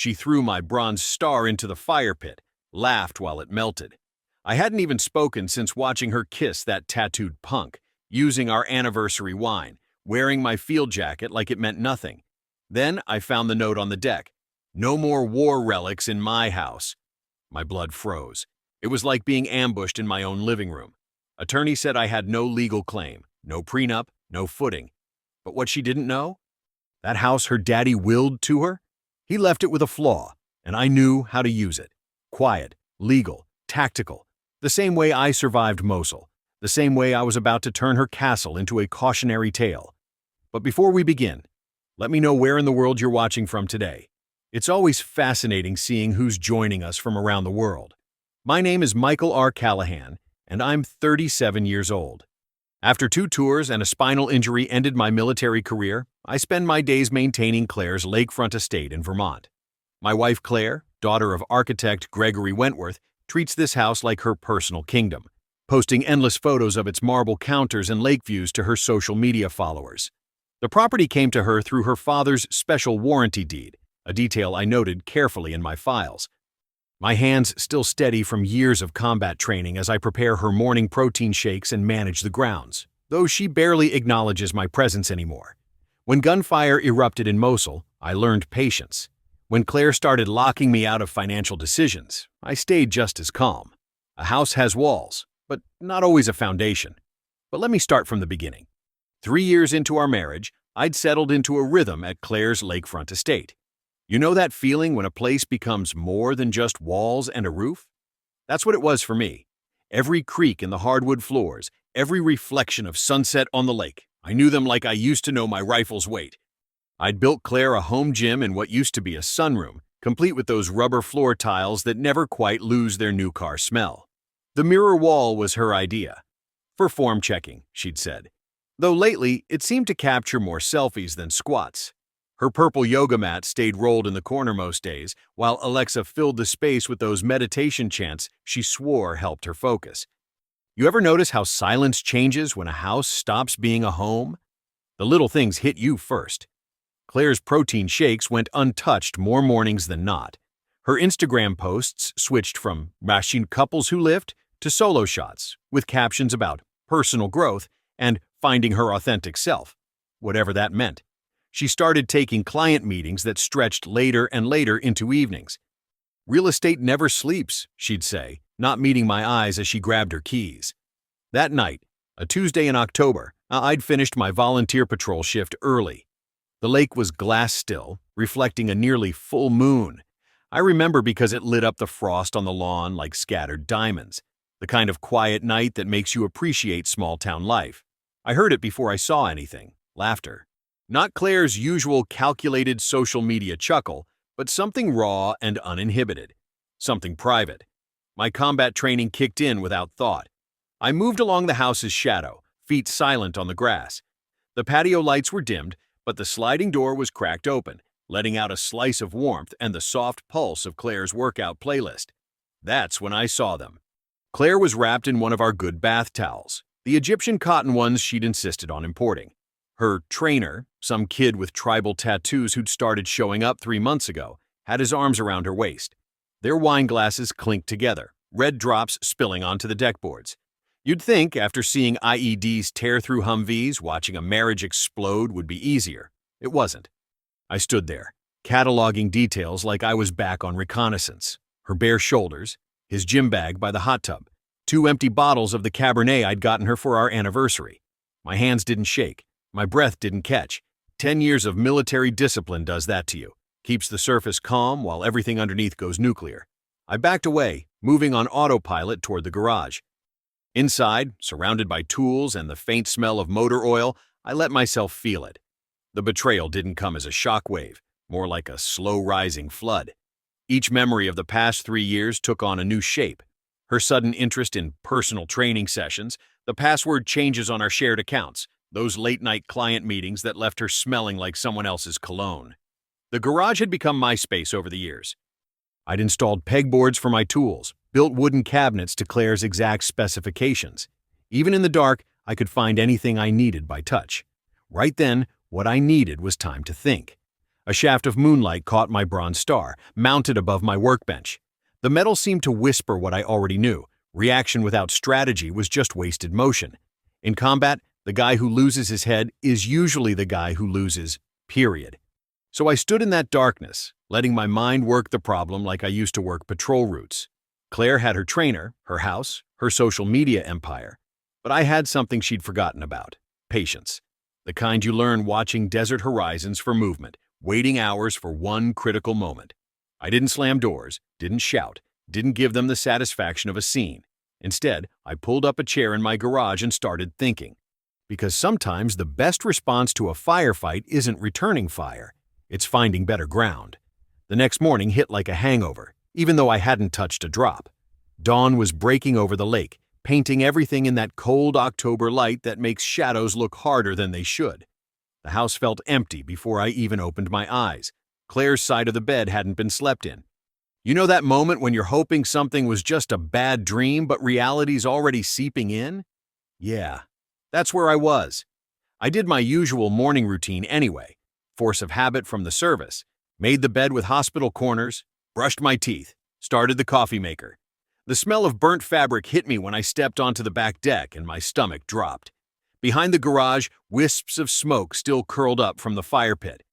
She threw my bronze star into the fire pit, laughed while it melted. I hadn't even spoken since watching her kiss that tattooed punk, using our anniversary wine, wearing my field jacket like it meant nothing. Then I found the note on the deck. No more war relics in my house. My blood froze. It was like being ambushed in my own living room. Attorney said I had no legal claim, no prenup, no footing. But what she didn't know? That house her daddy willed to her? He left it with a flaw, and I knew how to use it. Quiet, legal, tactical. The same way I survived Mosul. The same way I was about to turn her castle into a cautionary tale. But before we begin, let me know where in the world you're watching from today. It's always fascinating seeing who's joining us from around the world. My name is Michael R. Callahan, and I'm 37 years old. After 2 tours and a spinal injury ended my military career, I spend my days maintaining Claire's lakefront estate in Vermont. My wife Claire, daughter of architect Gregory Wentworth, treats this house like her personal kingdom, posting endless photos of its marble counters and lake views to her social media followers. The property came to her through her father's special warranty deed, a detail I noted carefully in my files. My hands still steady from years of combat training as I prepare her morning protein shakes and manage the grounds, though she barely acknowledges my presence anymore. When gunfire erupted in Mosul, I learned patience. When Claire started locking me out of financial decisions, I stayed just as calm. A house has walls, but not always a foundation. But let me start from the beginning. 3 years into our marriage, I'd settled into a rhythm at Claire's lakefront estate. You know that feeling when a place becomes more than just walls and a roof? That's what it was for me. Every creak in the hardwood floors, every reflection of sunset on the lake, I knew them like I used to know my rifle's weight. I'd built Claire a home gym in what used to be a sunroom, complete with those rubber floor tiles that never quite lose their new car smell. The mirror wall was her idea. For form checking, she'd said. Though lately, it seemed to capture more selfies than squats. Her purple yoga mat stayed rolled in the corner most days, while Alexa filled the space with those meditation chants she swore helped her focus. You ever notice how silence changes when a house stops being a home? The little things hit you first. Claire's protein shakes went untouched more mornings than not. Her Instagram posts switched from mashing couples who lift to solo shots, with captions about personal growth and finding her authentic self, whatever that meant. She started taking client meetings that stretched later and later into evenings. Real estate never sleeps, she'd say, not meeting my eyes as she grabbed her keys. That night, a Tuesday in October, I'd finished my volunteer patrol shift early. The lake was glass still, reflecting a nearly full moon. I remember because it lit up the frost on the lawn like scattered diamonds, the kind of quiet night that makes you appreciate small-town life. I heard it before I saw anything, laughter. Not Claire's usual calculated social media chuckle, but something raw and uninhibited. Something private. My combat training kicked in without thought. I moved along the house's shadow, feet silent on the grass. The patio lights were dimmed, but the sliding door was cracked open, letting out a slice of warmth and the soft pulse of Claire's workout playlist. That's when I saw them. Claire was wrapped in one of our good bath towels, the Egyptian cotton ones she'd insisted on importing. Her trainer, some kid with tribal tattoos who'd started showing up 3 months ago, had his arms around her waist. Their wine glasses clinked together, red drops spilling onto the deckboards. You'd think, after seeing IEDs tear through Humvees, watching a marriage explode would be easier. It wasn't. I stood there, cataloging details like I was back on reconnaissance. Her bare shoulders, his gym bag by the hot tub, 2 empty bottles of the Cabernet I'd gotten her for our anniversary. My hands didn't shake. My breath didn't catch. 10 years of military discipline does that to you. Keeps the surface calm while everything underneath goes nuclear. I backed away, moving on autopilot toward the garage. Inside, surrounded by tools and the faint smell of motor oil, I let myself feel it. The betrayal didn't come as a shockwave, more like a slow-rising flood. Each memory of the past 3 years took on a new shape. Her sudden interest in personal training sessions, the password changes on our shared accounts, those late-night client meetings that left her smelling like someone else's cologne. The garage had become my space over the years. I'd installed pegboards for my tools, built wooden cabinets to Claire's exact specifications. Even in the dark, I could find anything I needed by touch. Right then, what I needed was time to think. A shaft of moonlight caught my bronze star, mounted above my workbench. The metal seemed to whisper what I already knew. Reaction without strategy was just wasted motion. In combat, the guy who loses his head is usually the guy who loses, period. So I stood in that darkness, letting my mind work the problem like I used to work patrol routes. Claire had her trainer, her house, her social media empire. But I had something she'd forgotten about: patience. The kind you learn watching desert horizons for movement, waiting hours for one critical moment. I didn't slam doors, didn't shout, didn't give them the satisfaction of a scene. Instead, I pulled up a chair in my garage and started thinking. Because sometimes the best response to a firefight isn't returning fire, it's finding better ground. The next morning hit like a hangover, even though I hadn't touched a drop. Dawn was breaking over the lake, painting everything in that cold October light that makes shadows look harder than they should. The house felt empty before I even opened my eyes. Claire's side of the bed hadn't been slept in. You know that moment when you're hoping something was just a bad dream, but reality's already seeping in? Yeah, that's where I was. I did my usual morning routine anyway, force of habit from the service, made the bed with hospital corners, brushed my teeth, started the coffee maker. The smell of burnt fabric hit me when I stepped onto the back deck and my stomach dropped. Behind the garage, wisps of smoke still curled up from the fire pit.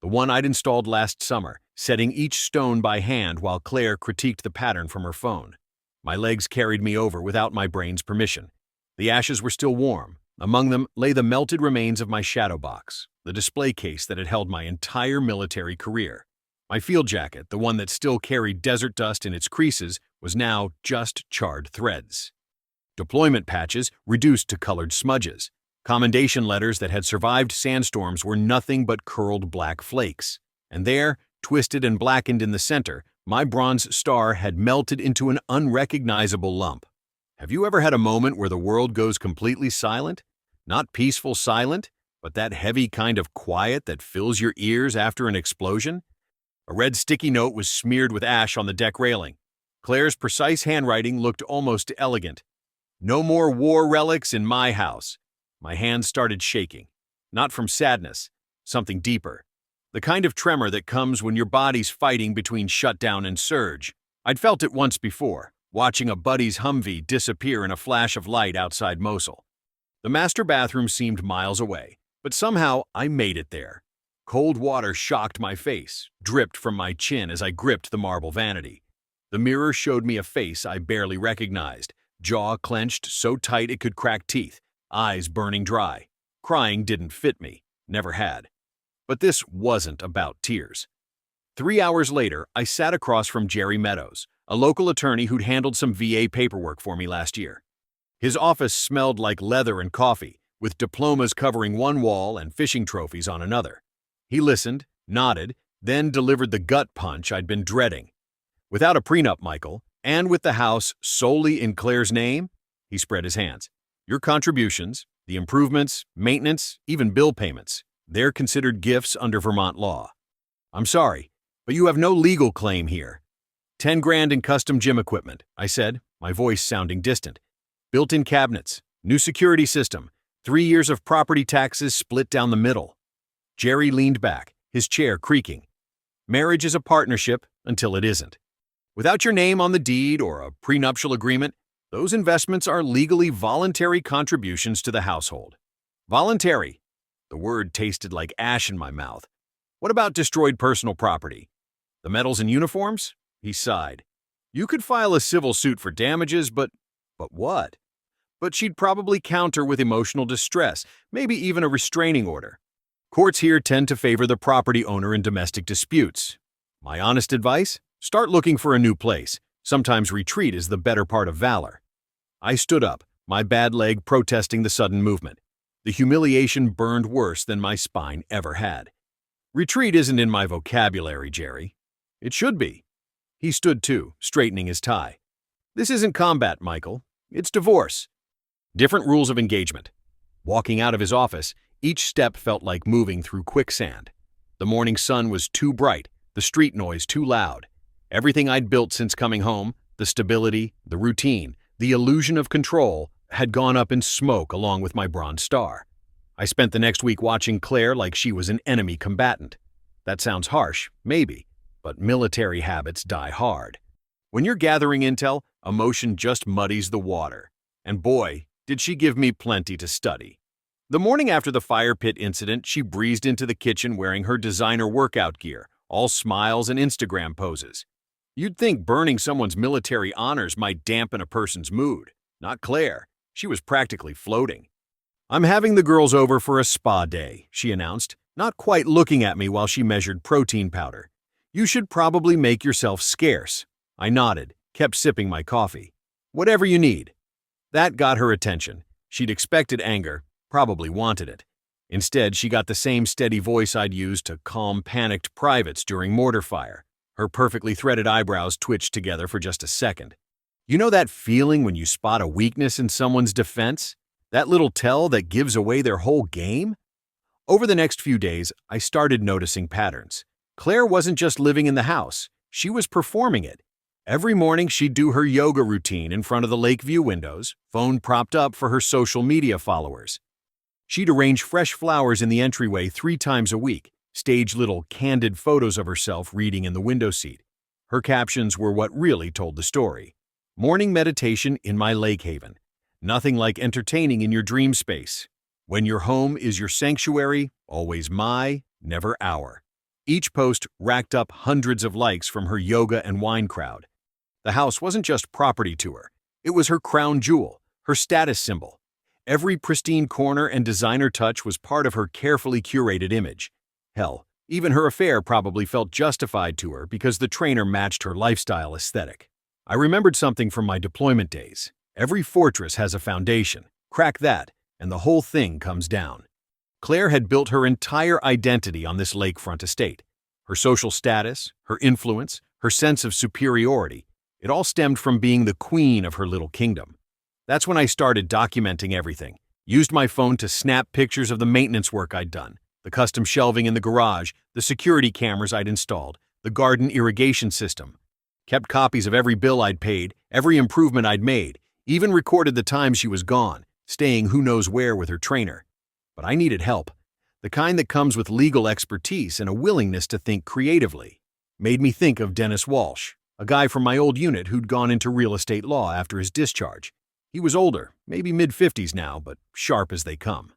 The one I'd installed last summer, setting each stone by hand while Claire critiqued the pattern from her phone. My legs carried me over without my brain's permission. The ashes were still warm. Among them lay the melted remains of my shadow box, the display case that had held my entire military career. My field jacket, the one that still carried desert dust in its creases, was now just charred threads. Deployment patches reduced to colored smudges. Commendation letters that had survived sandstorms were nothing but curled black flakes. And there, twisted and blackened in the center, my bronze star had melted into an unrecognizable lump. Have you ever had a moment where the world goes completely silent? Not peaceful silent, but that heavy kind of quiet that fills your ears after an explosion? A red sticky note was smeared with ash on the deck railing. Claire's precise handwriting looked almost elegant. No more war relics in my house. My hands started shaking. Not from sadness, something deeper. The kind of tremor that comes when your body's fighting between shutdown and surge. I'd felt it once before, watching a buddy's Humvee disappear in a flash of light outside Mosul. The master bathroom seemed miles away, but somehow I made it there. Cold water shocked my face, dripped from my chin as I gripped the marble vanity. The mirror showed me a face I barely recognized, jaw clenched so tight it could crack teeth, eyes burning dry. Crying didn't fit me, never had. But this wasn't about tears. 3 hours later, I sat across from Jerry Meadows, a local attorney who'd handled some VA paperwork for me last year. His office smelled like leather and coffee, with diplomas covering one wall and fishing trophies on another. He listened, nodded, then delivered the gut punch I'd been dreading. Without a prenup, Michael, and with the house solely in Claire's name, he spread his hands. Your contributions, the improvements, maintenance, even bill payments, they're considered gifts under Vermont law. I'm sorry, but you have no legal claim here. 10 grand in custom gym equipment, I said, my voice sounding distant. Built-in cabinets, new security system, 3 years of property taxes split down the middle. Jerry leaned back, his chair creaking. Marriage is a partnership until it isn't. Without your name on the deed or a prenuptial agreement, those investments are legally voluntary contributions to the household. Voluntary. The word tasted like ash in my mouth. What about destroyed personal property? The medals and uniforms? He sighed. You could file a civil suit for damages, but what? But she'd probably counter with emotional distress, maybe even a restraining order. Courts here tend to favor the property owner in domestic disputes. My honest advice? Start looking for a new place. Sometimes retreat is the better part of valor. I stood up, my bad leg protesting the sudden movement. The humiliation burned worse than my spine ever had. Retreat isn't in my vocabulary, Jerry. It should be. He stood too, straightening his tie. This isn't combat, Michael. It's divorce. Different rules of engagement. Walking out of his office, each step felt like moving through quicksand. The morning sun was too bright, the street noise too loud. Everything I'd built since coming home, the stability, the routine, the illusion of control, had gone up in smoke along with my bronze star. I spent the next week watching Claire like she was an enemy combatant. That sounds harsh, maybe, but military habits die hard. When you're gathering intel, emotion just muddies the water. And boy, did she give me plenty to study. The morning after the fire pit incident, she breezed into the kitchen wearing her designer workout gear, all smiles and Instagram poses. You'd think burning someone's military honors might dampen a person's mood. Not Claire. She was practically floating. "I'm having the girls over for a spa day," she announced, not quite looking at me while she measured protein powder. "You should probably make yourself scarce." I nodded, kept sipping my coffee. "Whatever you need." That got her attention. She'd expected anger, probably wanted it. Instead, she got the same steady voice I'd used to calm panicked privates during mortar fire. Her perfectly threaded eyebrows twitched together for just a second. "You know that feeling when you spot a weakness in someone's defense? That little tell that gives away their whole game?" Over the next few days, I started noticing patterns. Claire wasn't just living in the house, she was performing it. Every morning she'd do her yoga routine in front of the lake view windows, phone propped up for her social media followers. She'd arrange fresh flowers in the entryway 3 times a week, stage little candid photos of herself reading in the window seat. Her captions were what really told the story. "Morning meditation in my lake haven. Nothing like entertaining in your dream space. When your home is your sanctuary, always my, never our." Each post racked up hundreds of likes from her yoga and wine crowd. The house wasn't just property to her. It was her crown jewel, her status symbol. Every pristine corner and designer touch was part of her carefully curated image. Hell, even her affair probably felt justified to her because the trainer matched her lifestyle aesthetic. I remembered something from my deployment days. Every fortress has a foundation. Crack that, and the whole thing comes down. Claire had built her entire identity on this lakefront estate. Her social status, her influence, her sense of superiority, it all stemmed from being the queen of her little kingdom. That's when I started documenting everything. Used my phone to snap pictures of the maintenance work I'd done, the custom shelving in the garage, the security cameras I'd installed, the garden irrigation system. Kept copies of every bill I'd paid, every improvement I'd made, even recorded the time she was gone, staying who knows where with her trainer. But I needed help, the kind that comes with legal expertise and a willingness to think creatively. Made me think of Dennis Walsh, a guy from my old unit who'd gone into real estate law after his discharge. He was older, maybe mid-50s now, but sharp as they come.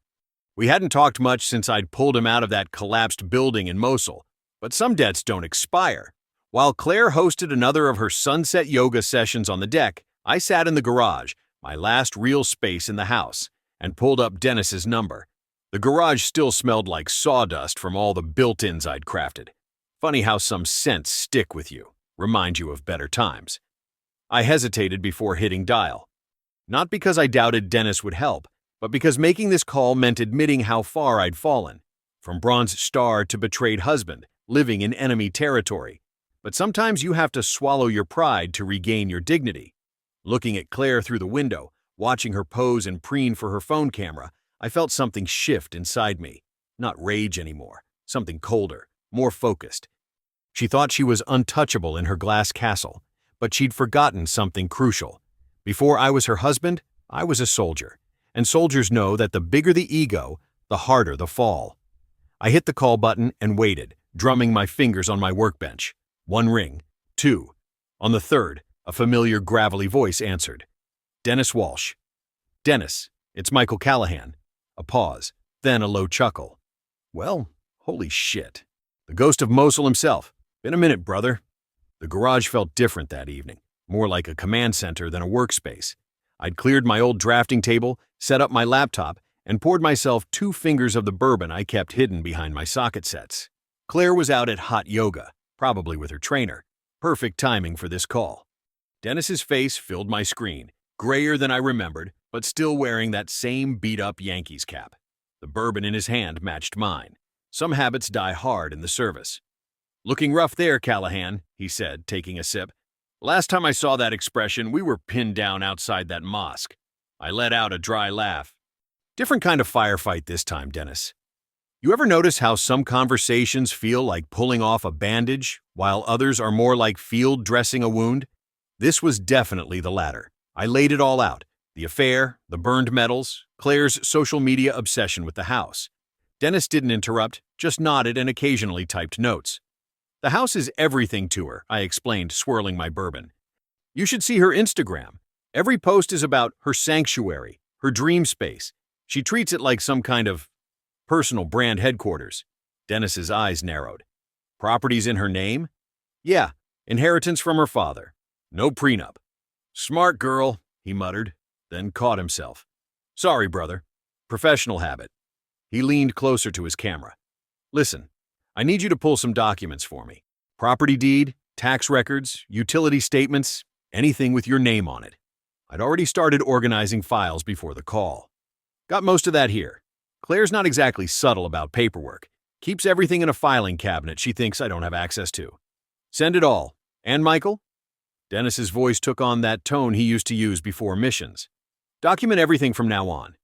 We hadn't talked much since I'd pulled him out of that collapsed building in Mosul, but some debts don't expire. While Claire hosted another of her sunset yoga sessions on the deck, I sat in the garage, my last real space in the house, and pulled up Dennis's number. The garage still smelled like sawdust from all the built-ins I'd crafted. Funny how some scents stick with you, remind you of better times. I hesitated before hitting dial. Not because I doubted Dennis would help, but because making this call meant admitting how far I'd fallen. From bronze star to betrayed husband, living in enemy territory. But sometimes you have to swallow your pride to regain your dignity. Looking at Claire through the window, watching her pose and preen for her phone camera, I felt something shift inside me. Not rage anymore, something colder, more focused. She thought she was untouchable in her glass castle, but she'd forgotten something crucial. Before I was her husband, I was a soldier, and soldiers know that the bigger the ego, the harder the fall. I hit the call button and waited, drumming my fingers on my workbench. 1 ring, 2. On the 3rd, a familiar gravelly voice answered. "Dennis Walsh." "Dennis, it's Michael Callahan." A pause, then a low chuckle. "Well, holy shit. The ghost of Mosul himself. Been a minute, brother." The garage felt different that evening, more like a command center than a workspace. I'd cleared my old drafting table, set up my laptop, and poured myself 2 fingers of the bourbon I kept hidden behind my socket sets. Claire was out at hot yoga, probably with her trainer. Perfect timing for this call. Dennis's face filled my screen, grayer than I remembered, but still wearing that same beat-up Yankees cap. The bourbon in his hand matched mine. Some habits die hard in the service. "Looking rough there, Callahan," he said, taking a sip. "Last time I saw that expression, we were pinned down outside that mosque." I let out a dry laugh. "Different kind of firefight this time, Dennis. You ever notice how some conversations feel like pulling off a bandage, while others are more like field dressing a wound? This was definitely the latter. I laid it all out. The affair, the burned medals, Claire's social media obsession with the house. Dennis didn't interrupt, just nodded and occasionally typed notes. The house is everything to her, I explained, swirling my bourbon. You should see her Instagram. Every post is about her sanctuary, her dream space. She treats it like some kind of personal brand headquarters. Dennis's eyes narrowed. Properties in her name? Yeah, inheritance from her father. No prenup. Smart girl, he muttered, then caught himself. Sorry, brother. Professional habit. He leaned closer to his camera. Listen, I need you to pull some documents for me. Property deed, tax records, utility statements, anything with your name on it. I'd already started organizing files before the call. Got most of that here. Claire's not exactly subtle about paperwork. Keeps everything in a filing cabinet she thinks I don't have access to. Send it all. And Michael? Dennis's voice took on that tone he used to use before missions. Document everything from now on.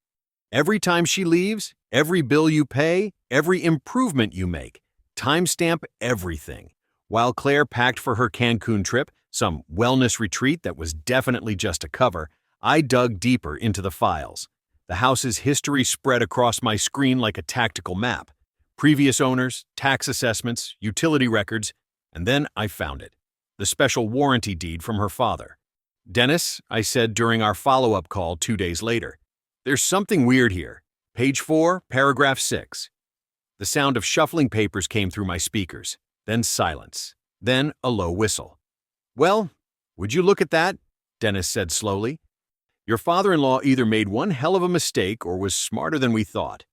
Every time she leaves, every bill you pay, every improvement you make. Timestamp everything. While Claire packed for her Cancun trip, some wellness retreat that was definitely just a cover, I dug deeper into the files. The house's history spread across my screen like a tactical map. Previous owners, tax assessments, utility records, and then I found it. The special warranty deed from her father. Dennis, I said during our follow-up call 2 days later, there's something weird here. Page 4, paragraph 6. The sound of shuffling papers came through my speakers, then silence, then a low whistle. Well, would you look at that? Dennis said slowly. Your father-in-law either made one hell of a mistake or was smarter than we thought.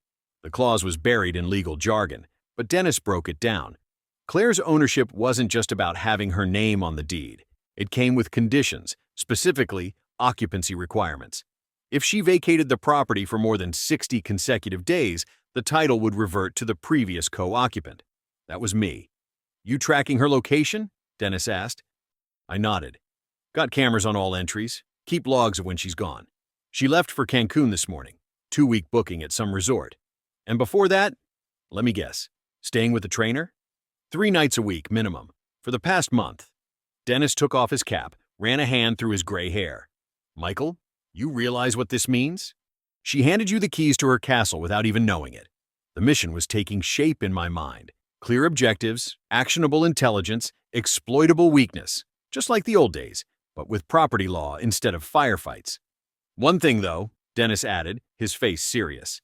The clause was buried in legal jargon, but Dennis broke it down. Claire's ownership wasn't just about having her name on the deed. It came with conditions, specifically occupancy requirements. If she vacated the property for more than 60 consecutive days, the title would revert to the previous co-occupant. That was me. You tracking her location? Dennis asked. I nodded. Got cameras on all entries. Keep logs of when she's gone. She left for Cancun this morning. 2-week booking at some resort. And before that, let me guess, staying with a trainer? 3 nights a week minimum. For the past month. Dennis took off his cap, ran a hand through his gray hair. Michael, you realize what this means? She handed you the keys to her castle without even knowing it. The mission was taking shape in my mind. Clear objectives, actionable intelligence, exploitable weakness. Just like the old days, but with property law instead of firefights. One thing, though, Dennis added, his face serious.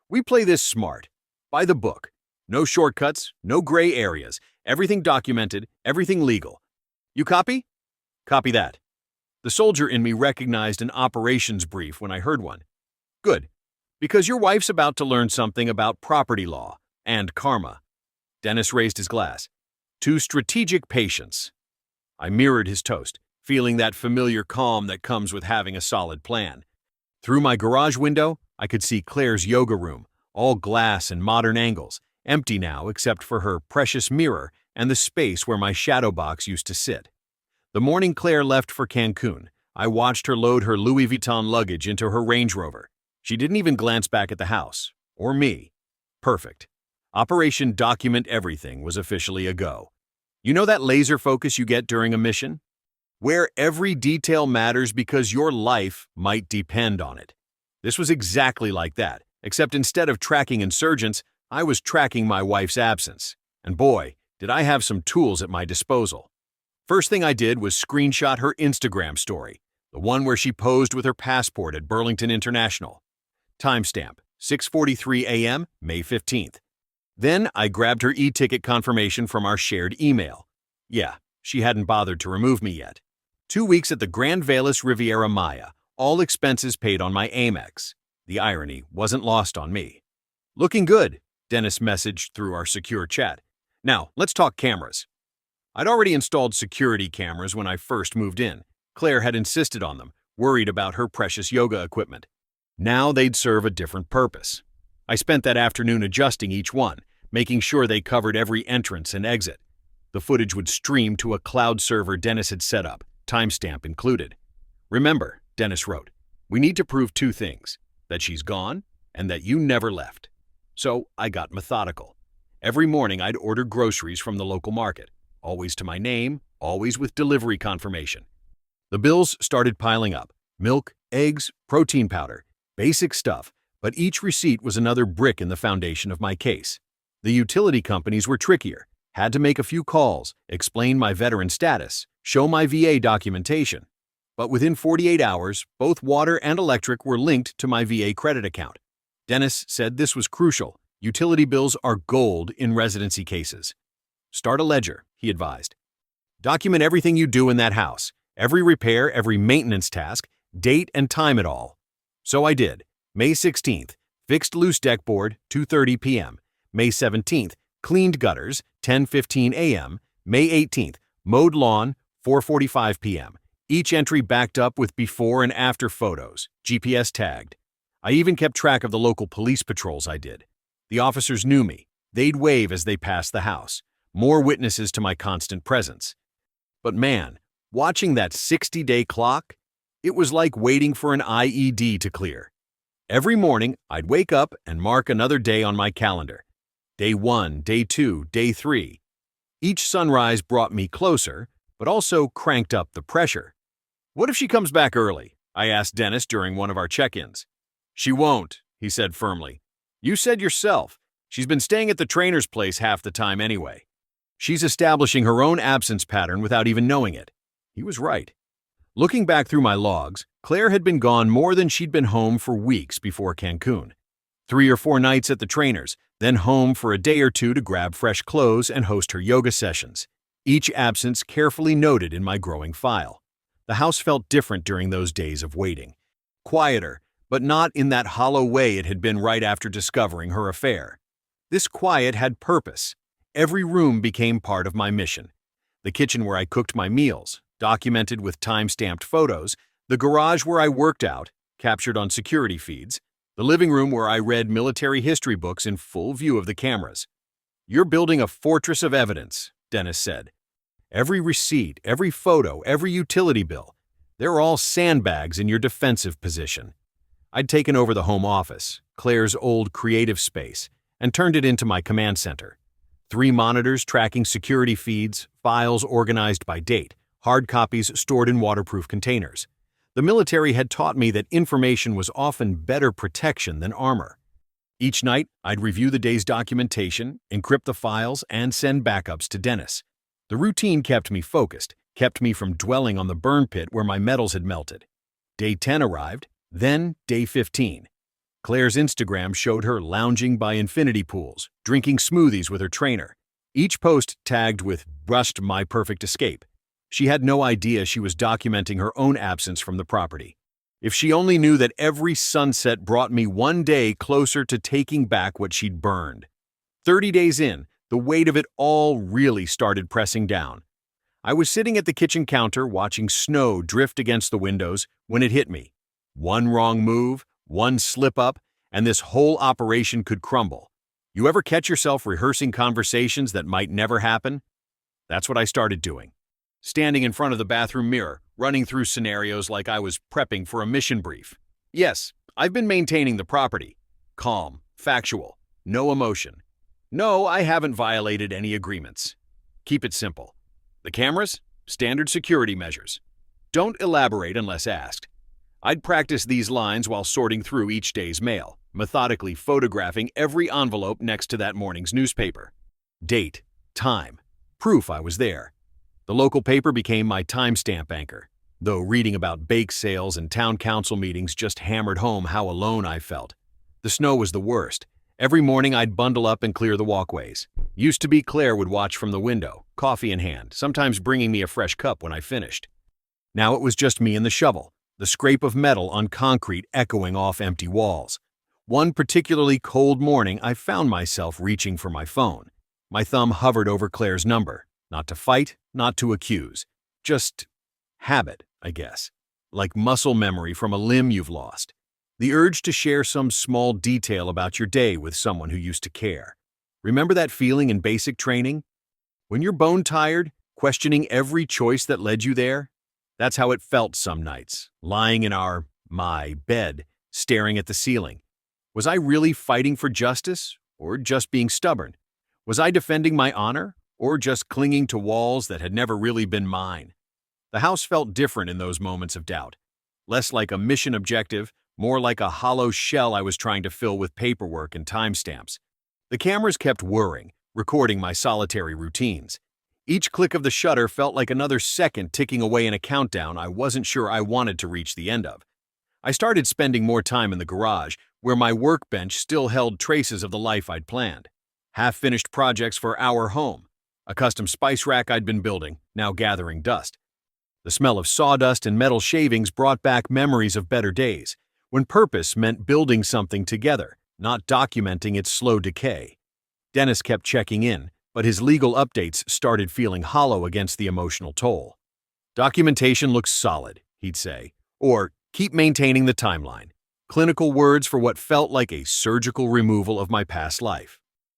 We play this smart. By the book. No shortcuts, no gray areas. Everything documented, everything legal. You copy? Copy that. The soldier in me recognized an operations brief when I heard one. Good. Because your wife's about to learn something about property law and karma. Dennis raised his glass. To strategic patience. I mirrored his toast, feeling that familiar calm that comes with having a solid plan. Through my garage window, I could see Claire's yoga room, all glass and modern angles, empty now except for her precious mirror and the space where my shadow box used to sit. The morning Claire left for Cancun, I watched her load her Louis Vuitton luggage into her Range Rover. She didn't even glance back at the house, or me. Perfect. Operation Document Everything was officially a go. You know that laser focus you get during a mission? Where every detail matters because your life might depend on it. This was exactly like that, except instead of tracking insurgents, I was tracking my wife's absence. And boy, did I have some tools at my disposal. First thing I did was screenshot her Instagram story, the one where she posed with her passport at Burlington International. Timestamp, 6:43 a.m., May 15th. Then I grabbed her e-ticket confirmation from our shared email. Yeah, she hadn't bothered to remove me yet. 2 weeks at the Grand Velas Riviera Maya, all expenses paid on my Amex. The irony wasn't lost on me. Looking good, Dennis messaged through our secure chat. Now, let's talk cameras. I'd already installed security cameras when I first moved in. Claire had insisted on them, worried about her precious yoga equipment. Now they'd serve a different purpose. I spent that afternoon adjusting each one, making sure they covered every entrance and exit. The footage would stream to a cloud server Dennis had set up, timestamp included. Remember, Dennis wrote, we need to prove 2 things, that she's gone and that you never left. So I got methodical. Every morning I'd order groceries from the local market, always to my name, always with delivery confirmation. The bills started piling up. Milk, eggs, protein powder, basic stuff, But each receipt was another brick in the foundation of my case. The utility companies were trickier. Had to make a few calls, explain my veteran status, show my VA documentation. But within 48 hours, both water and electric were linked to my VA credit account. Dennis said this was crucial. Utility bills are gold in residency cases. Start a ledger, he advised. Document everything you do in that house, every repair, every maintenance task, date and time it all. So I did. May 16th, fixed loose deck board, 2:30 p.m. May 17th, cleaned gutters, 10:15 a.m. May 18th, mowed lawn, 4:45 p.m. Each entry backed up with before and after photos, GPS tagged. I even kept track of the local police patrols I did. The officers knew me. They'd wave as they passed the house. More witnesses to my constant presence. But man, watching that 60-day clock, it was like waiting for an IED to clear. Every morning, I'd wake up and mark another day on my calendar. Day 1, Day 2, Day 3. Each sunrise brought me closer, but also cranked up the pressure. What if she comes back early? I asked Dennis during one of our check-ins. She won't, he said firmly. You said yourself, she's been staying at the trainer's place half the time anyway. She's establishing her own absence pattern without even knowing it. He was right. Looking back through my logs, Claire had been gone more than she'd been home for weeks before Cancun. 3 or 4 nights at the trainer's, then home for a day or two to grab fresh clothes and host her yoga sessions. Each absence carefully noted in my growing file. The house felt different during those days of waiting. Quieter, but not in that hollow way it had been right after discovering her affair. This quiet had purpose. Every room became part of my mission. The kitchen where I cooked my meals, documented with time-stamped photos, the garage where I worked out, captured on security feeds, the living room where I read military history books in full view of the cameras. You're building a fortress of evidence, Dennis said. Every receipt, every photo, every utility bill, they're all sandbags in your defensive position. I'd taken over the home office, Claire's old creative space, and turned it into my command center. 3 monitors tracking security feeds, files organized by date, hard copies stored in waterproof containers. The military had taught me that information was often better protection than armor. Each night, I'd review the day's documentation, encrypt the files, and send backups to Dennis. The routine kept me focused, kept me from dwelling on the burn pit where my metals had melted. Day 10 arrived, then Day 15. Claire's Instagram showed her lounging by infinity pools, drinking smoothies with her trainer. Each post tagged with "Brushed my perfect escape." She had no idea she was documenting her own absence from the property. If she only knew that every sunset brought me one day closer to taking back what she'd burned. 30 days in, the weight of it all really started pressing down. I was sitting at the kitchen counter watching snow drift against the windows when it hit me. One wrong move, one slip-up, and this whole operation could crumble. You ever catch yourself rehearsing conversations that might never happen? That's what I started doing. Standing in front of the bathroom mirror, running through scenarios like I was prepping for a mission brief. Yes, I've been maintaining the property. Calm, factual, no emotion. No, I haven't violated any agreements. Keep it simple. The cameras? Standard security measures. Don't elaborate unless asked. I'd practice these lines while sorting through each day's mail, methodically photographing every envelope next to that morning's newspaper. Date, time, proof I was there. The local paper became my timestamp anchor, though reading about bake sales and town council meetings just hammered home how alone I felt. The snow was the worst. Every morning I'd bundle up and clear the walkways. Used to be Claire would watch from the window, coffee in hand, sometimes bringing me a fresh cup when I finished. Now it was just me and the shovel, the scrape of metal on concrete echoing off empty walls. One particularly cold morning, I found myself reaching for my phone. My thumb hovered over Claire's number. Not to fight, not to accuse. Just habit, I guess. Like muscle memory from a limb you've lost. The urge to share some small detail about your day with someone who used to care. Remember that feeling in basic training? When you're bone-tired, questioning every choice that led you there? That's how it felt some nights, lying in my bed, staring at the ceiling. Was I really fighting for justice, or just being stubborn? Was I defending my honor, or just clinging to walls that had never really been mine? The house felt different in those moments of doubt. Less like a mission objective, more like a hollow shell I was trying to fill with paperwork and timestamps. The cameras kept whirring, recording my solitary routines. Each click of the shutter felt like another second ticking away in a countdown I wasn't sure I wanted to reach the end of. I started spending more time in the garage, where my workbench still held traces of the life I'd planned. Half-finished projects for our home. A custom spice rack I'd been building, now gathering dust. The smell of sawdust and metal shavings brought back memories of better days, when purpose meant building something together, not documenting its slow decay. Dennis kept checking in, but his legal updates started feeling hollow against the emotional toll. Documentation looks solid, he'd say, or keep maintaining the timeline. Clinical words for what felt like a surgical removal of my past life.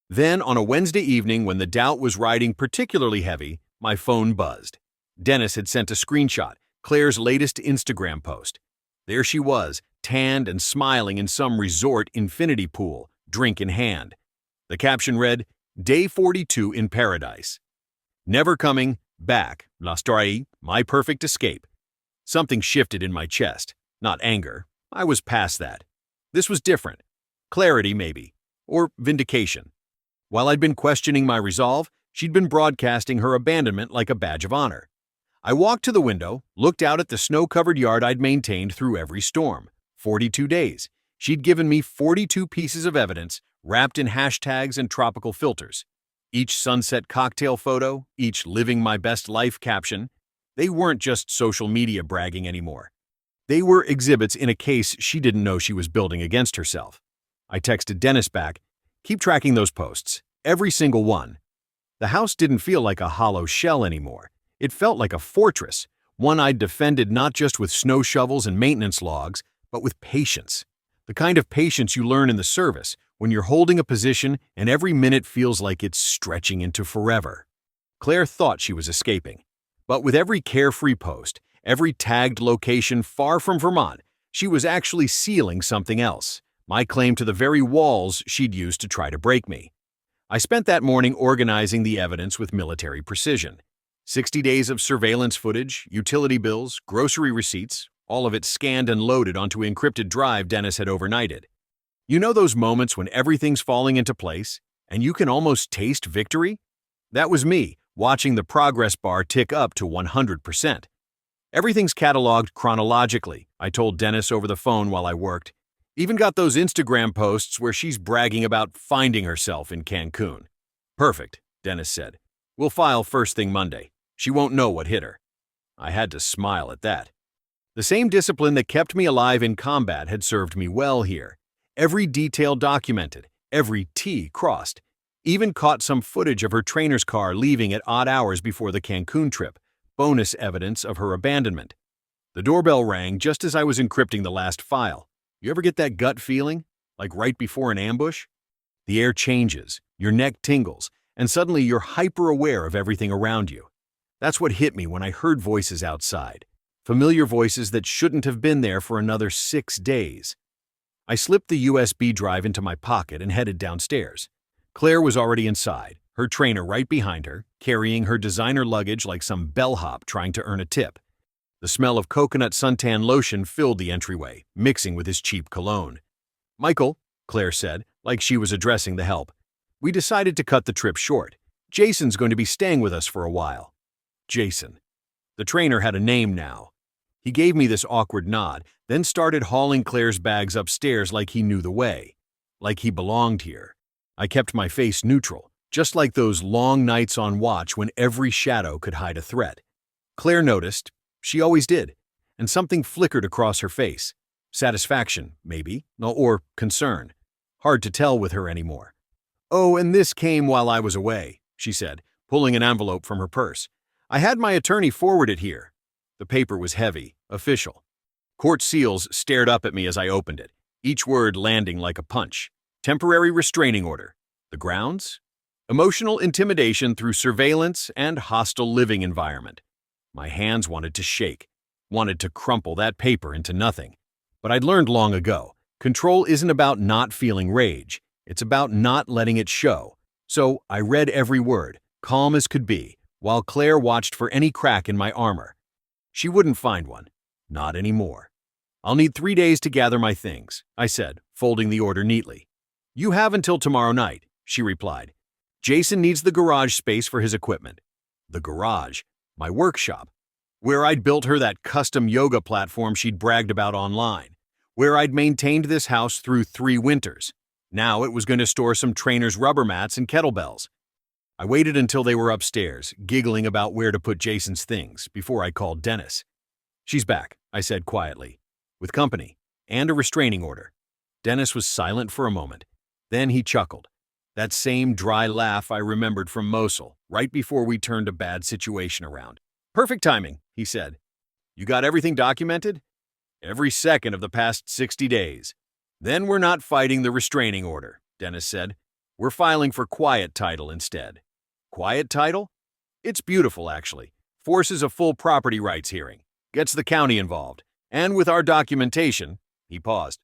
Then, on a Wednesday evening when the doubt was riding particularly heavy, my phone buzzed. Dennis had sent a screenshot, Claire's latest Instagram post. There she was, tanned and smiling in some resort infinity pool, drink in hand. The caption read, "Day 42 in paradise. Never coming back, l'Australie, my perfect escape." Something shifted in my chest. Not anger. I was past that. This was different. Clarity, maybe. Or vindication. While I'd been questioning my resolve, she'd been broadcasting her abandonment like a badge of honor. I walked to the window, looked out at the snow-covered yard I'd maintained through every storm. 42 days. She'd given me 42 pieces of evidence, wrapped in hashtags and tropical filters. Each sunset cocktail photo, each living my best life caption, they weren't just social media bragging anymore. They were exhibits in a case she didn't know she was building against herself. I texted Dennis back, "Keep tracking those posts, every single one." The house didn't feel like a hollow shell anymore. It felt like a fortress, one I'd defended not just with snow shovels and maintenance logs, but with patience. The kind of patience you learn in the service, when you're holding a position and every minute feels like it's stretching into forever. Claire thought she was escaping. But with every carefree post, every tagged location far from Vermont, she was actually sealing something else, my claim to the very walls she'd used to try to break me. I spent that morning organizing the evidence with military precision. 60 days of surveillance footage, utility bills, grocery receipts, all of it scanned and loaded onto an encrypted drive Dennis had overnighted. You know those moments when everything's falling into place, and you can almost taste victory? That was me, watching the progress bar tick up to 100%. Everything's cataloged chronologically, I told Dennis over the phone while I worked. Even got those Instagram posts where she's bragging about finding herself in Cancun. "Perfect," Dennis said. "We'll file first thing Monday. She won't know what hit her." I had to smile at that. The same discipline that kept me alive in combat had served me well here. Every detail documented, every T crossed. Even caught some footage of her trainer's car leaving at odd hours before the Cancun trip, bonus evidence of her abandonment. The doorbell rang just as I was encrypting the last file. You ever get that gut feeling? Like right before an ambush? The air changes, your neck tingles, and suddenly you're hyper-aware of everything around you. That's what hit me when I heard voices outside. Familiar voices that shouldn't have been there for another 6 days. I slipped the USB drive into my pocket and headed downstairs. Claire was already inside, her trainer right behind her, carrying her designer luggage like some bellhop trying to earn a tip. The smell of coconut suntan lotion filled the entryway, mixing with his cheap cologne. "Michael," Claire said, like she was addressing the help, "we decided to cut the trip short. Jason's going to be staying with us for a while." Jason. The trainer had a name now. He gave me this awkward nod, then started hauling Claire's bags upstairs like he knew the way. Like he belonged here. I kept my face neutral, just like those long nights on watch when every shadow could hide a threat. Claire noticed. She always did. And something flickered across her face. Satisfaction, maybe, or concern. Hard to tell with her anymore. "Oh, and this came while I was away," she said, pulling an envelope from her purse. "I had my attorney forward it here." The paper was heavy, official. Court seals stared up at me as I opened it, each word landing like a punch. Temporary restraining order. The grounds? Emotional intimidation through surveillance and hostile living environment. My hands wanted to shake, wanted to crumple that paper into nothing. But I'd learned long ago, control isn't about not feeling rage, it's about not letting it show. So I read every word, calm as could be, while Claire watched for any crack in my armor. She wouldn't find one. Not anymore. I'll need 3 days to gather my things, I said, folding the order neatly. You have until tomorrow night, she replied. Jason needs the garage space for his equipment. The garage, my workshop, where I'd built her that custom yoga platform she'd bragged about online, where I'd maintained this house through 3 winters. Now it was going to store some trainers' rubber mats and kettlebells. I waited until they were upstairs, giggling about where to put Jason's things, before I called Dennis. She's back, I said quietly, with company and a restraining order. Dennis was silent for a moment. Then he chuckled. That same dry laugh I remembered from Mosul, right before we turned a bad situation around. Perfect timing, he said. You got everything documented? Every second of the past 60 days. Then we're not fighting the restraining order, Dennis said. We're filing for quiet title instead. Quiet title? It's beautiful, actually. Forces a full property rights hearing. Gets the county involved. And with our documentation, he paused.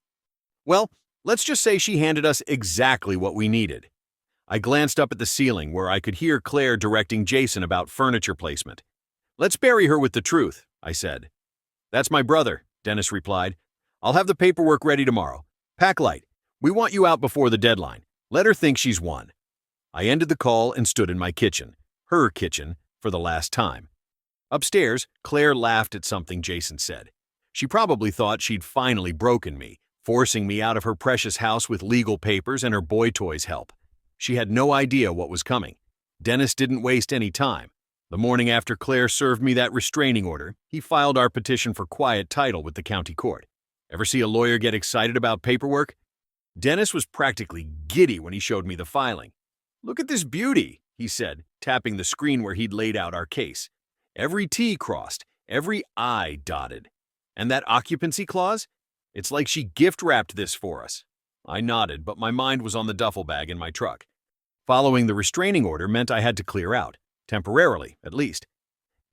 Well, let's just say she handed us exactly what we needed. I glanced up at the ceiling where I could hear Claire directing Jason about furniture placement. Let's bury her with the truth, I said. That's my brother, Dennis replied. I'll have the paperwork ready tomorrow. Pack light. We want you out before the deadline. Let her think she's won. I ended the call and stood in my kitchen, her kitchen, for the last time. Upstairs, Claire laughed at something Jason said. She probably thought she'd finally broken me, forcing me out of her precious house with legal papers and her boy toys' help. She had no idea what was coming. Dennis didn't waste any time. The morning after Claire served me that restraining order, he filed our petition for quiet title with the county court. Ever see a lawyer get excited about paperwork? Dennis was practically giddy when he showed me the filing. Look at this beauty, he said, tapping the screen where he'd laid out our case. Every T crossed, every I dotted. And that occupancy clause? It's like she gift-wrapped this for us. I nodded, but my mind was on the duffel bag in my truck. Following the restraining order meant I had to clear out, temporarily, at least.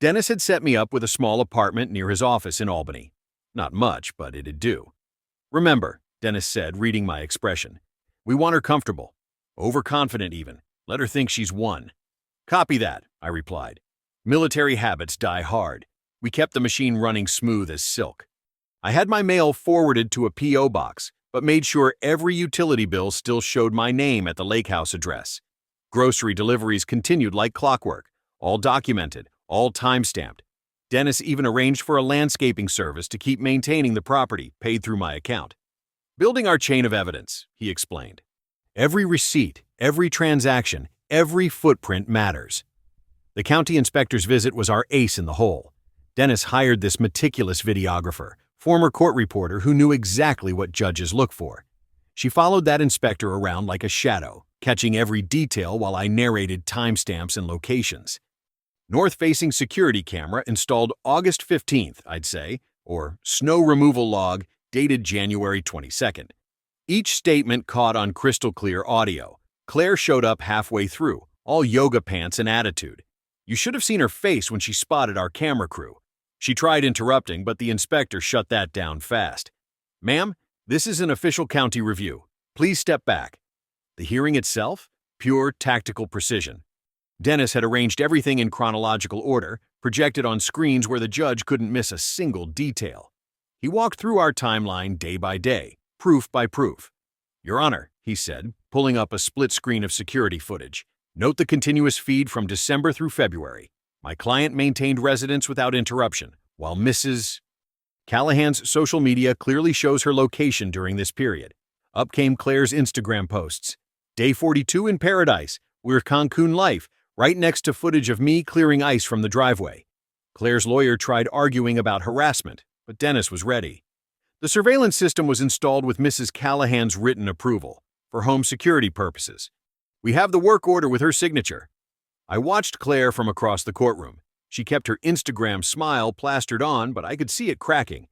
Dennis had set me up with a small apartment near his office in Albany. Not much, but it'd do. Remember, Dennis said, reading my expression. We want her comfortable. Overconfident even. Let her think she's won. Copy that, I replied. Military habits die hard. We kept the machine running smooth as silk. I had my mail forwarded to a P.O. box, but made sure every utility bill still showed my name at the lake house address. Grocery deliveries continued like clockwork, all documented, all time-stamped. Dennis even arranged for a landscaping service to keep maintaining the property, paid through my account. Building our chain of evidence, he explained. Every receipt, every transaction, every footprint matters. The county inspector's visit was our ace in the hole. Dennis hired this meticulous videographer, former court reporter who knew exactly what judges look for. She followed that inspector around like a shadow, catching every detail while I narrated timestamps and locations. North-facing security camera installed August 15th, I'd say, or snow removal log dated January 22nd. Each statement caught on crystal-clear audio. Claire showed up halfway through, all yoga pants and attitude. You should have seen her face when she spotted our camera crew. She tried interrupting, but the inspector shut that down fast. Ma'am, this is an official county review. Please step back. The hearing itself? Pure tactical precision. Dennis had arranged everything in chronological order, projected on screens where the judge couldn't miss a single detail. He walked through our timeline day by day, proof by proof. Your Honor, he said, pulling up a split screen of security footage. Note the continuous feed from December through February. My client maintained residence without interruption, while Mrs. Callahan's social media clearly shows her location during this period. Up came Claire's Instagram posts. Day 42 in Paradise, we're Cancun life, right next to footage of me clearing ice from the driveway. Claire's lawyer tried arguing about harassment, but Dennis was ready. The surveillance system was installed with Mrs. Callahan's written approval, for home security purposes. We have the work order with her signature. I watched Claire from across the courtroom. She kept her Instagram smile plastered on, but I could see it cracking.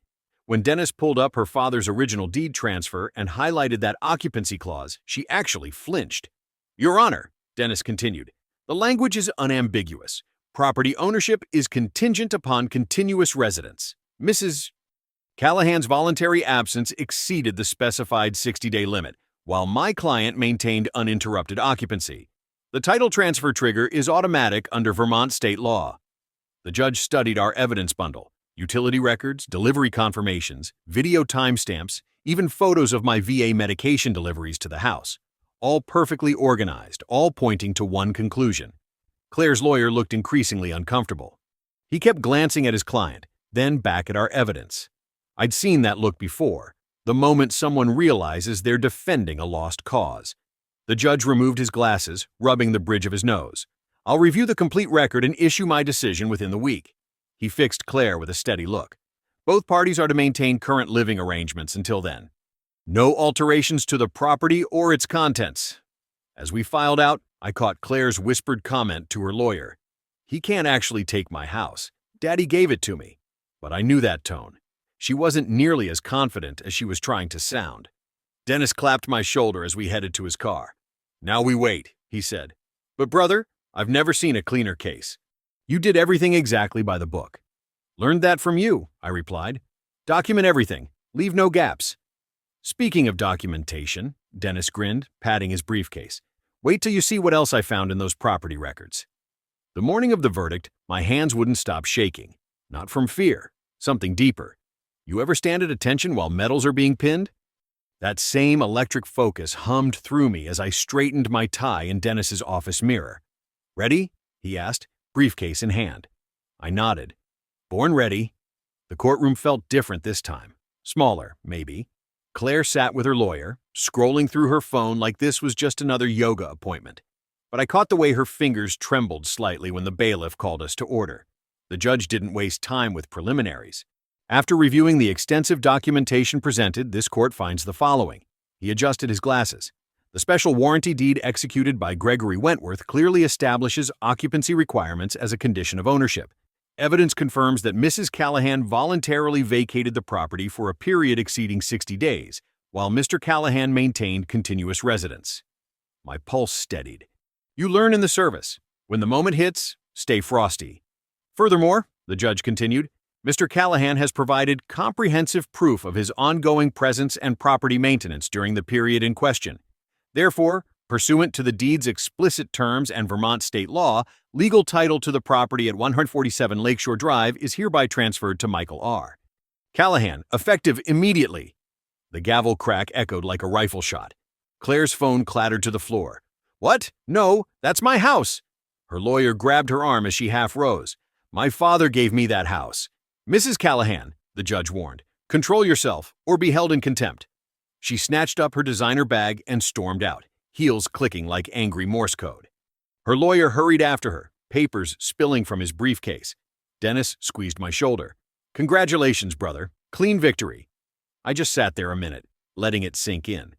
When Dennis pulled up her father's original deed transfer and highlighted that occupancy clause, she actually flinched. Your Honor, Dennis continued, the language is unambiguous. Property ownership is contingent upon continuous residence. Mrs. Callahan's voluntary absence exceeded the specified 60-day limit, while my client maintained uninterrupted occupancy. The title transfer trigger is automatic under Vermont state law. The judge studied our evidence bundle. Utility records, delivery confirmations, video timestamps, even photos of my VA medication deliveries to the house. All perfectly organized, all pointing to one conclusion. Claire's lawyer looked increasingly uncomfortable. He kept glancing at his client, then back at our evidence. I'd seen that look before, the moment someone realizes they're defending a lost cause. The judge removed his glasses, rubbing the bridge of his nose. I'll review the complete record and issue my decision within the week. He fixed Claire with a steady look. Both parties are to maintain current living arrangements until then. No alterations to the property or its contents. As we filed out, I caught Claire's whispered comment to her lawyer. He can't actually take my house. Daddy gave it to me. But I knew that tone. She wasn't nearly as confident as she was trying to sound. Dennis clapped my shoulder as we headed to his car. Now we wait, he said. But brother, I've never seen a cleaner case. You did everything exactly by the book. Learned that from you, I replied. Document everything. Leave no gaps. Speaking of documentation, Dennis grinned, patting his briefcase. Wait till you see what else I found in those property records. The morning of the verdict, my hands wouldn't stop shaking. Not from fear, something deeper. You ever stand at attention while medals are being pinned? That same electric focus hummed through me as I straightened my tie in Dennis's office mirror. Ready? He asked, briefcase in hand. I nodded. Born ready. The courtroom felt different this time. Smaller, maybe. Claire sat with her lawyer, scrolling through her phone like this was just another yoga appointment. But I caught the way her fingers trembled slightly when the bailiff called us to order. The judge didn't waste time with preliminaries. After reviewing the extensive documentation presented, this court finds the following. He adjusted his glasses. The special warranty deed executed by Gregory Wentworth clearly establishes occupancy requirements as a condition of ownership. Evidence confirms that Mrs. Callahan voluntarily vacated the property for a period exceeding 60 days, while Mr. Callahan maintained continuous residence. My pulse steadied. You learn in the service. When the moment hits, stay frosty. Furthermore, the judge continued, Mr. Callahan has provided comprehensive proof of his ongoing presence and property maintenance during the period in question. Therefore, pursuant to the deed's explicit terms and Vermont state law, legal title to the property at 147 Lakeshore Drive is hereby transferred to Michael R. Callahan, effective immediately. The gavel crack echoed like a rifle shot. Claire's phone clattered to the floor. What? No, that's my house. Her lawyer grabbed her arm as she half rose. My father gave me that house. Mrs. Callahan, the judge warned, control yourself or be held in contempt. She snatched up her designer bag and stormed out, heels clicking like angry Morse code. Her lawyer hurried after her, papers spilling from his briefcase. Dennis squeezed my shoulder. Congratulations, brother. Clean victory. I just sat there a minute, letting it sink in.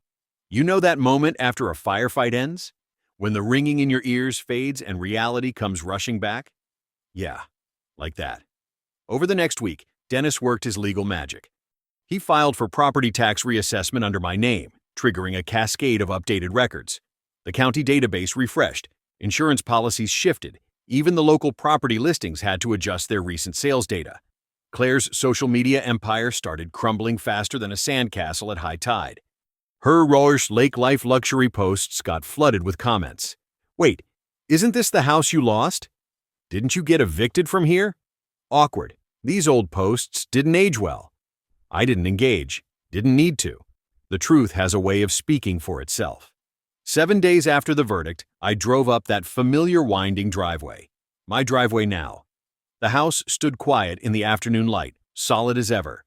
You know that moment after a firefight ends? When the ringing in your ears fades and reality comes rushing back? Yeah, like that. Over the next week, Dennis worked his legal magic. He filed for property tax reassessment under my name, triggering a cascade of updated records. The county database refreshed, insurance policies shifted, even the local property listings had to adjust their recent sales data. Claire's social media empire started crumbling faster than a sandcastle at high tide. Her Rorsch Lake Life luxury posts got flooded with comments. Wait, isn't this the house you lost? Didn't you get evicted from here? Awkward. These old posts didn't age well. I didn't engage, didn't need to. The truth has a way of speaking for itself. 7 days after the verdict, I drove up that familiar winding driveway. My driveway now. The house stood quiet in the afternoon light, solid as ever.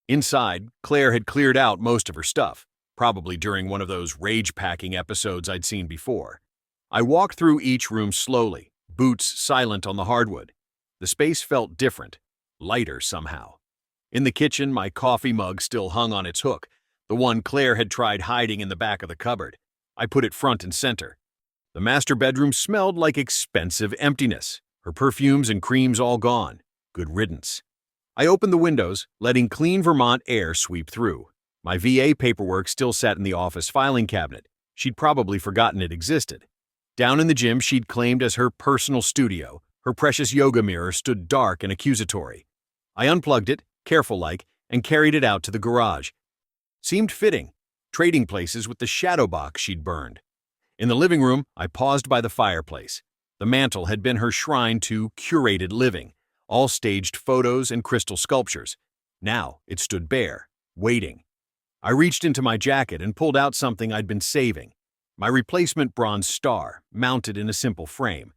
Inside, Claire had cleared out most of her stuff, probably during one of those rage-packing episodes I'd seen before. I walked through each room slowly, boots silent on the hardwood. The space felt different, lighter somehow. In the kitchen, my coffee mug still hung on its hook, the one Claire had tried hiding in the back of the cupboard. I put it front and center. The master bedroom smelled like expensive emptiness, her perfumes and creams all gone. Good riddance. I opened the windows, letting clean Vermont air sweep through. My VA paperwork still sat in the office filing cabinet. She'd probably forgotten it existed. Down in the gym she'd claimed as her personal studio, her precious yoga mirror stood dark and accusatory. I unplugged it, careful-like, and carried it out to the garage. Seemed fitting, trading places with the shadow box she'd burned. In the living room, I paused by the fireplace. The mantel had been her shrine to curated living, all staged photos and crystal sculptures. Now it stood bare, waiting. I reached into my jacket and pulled out something I'd been saving. My replacement bronze star, mounted in a simple frame.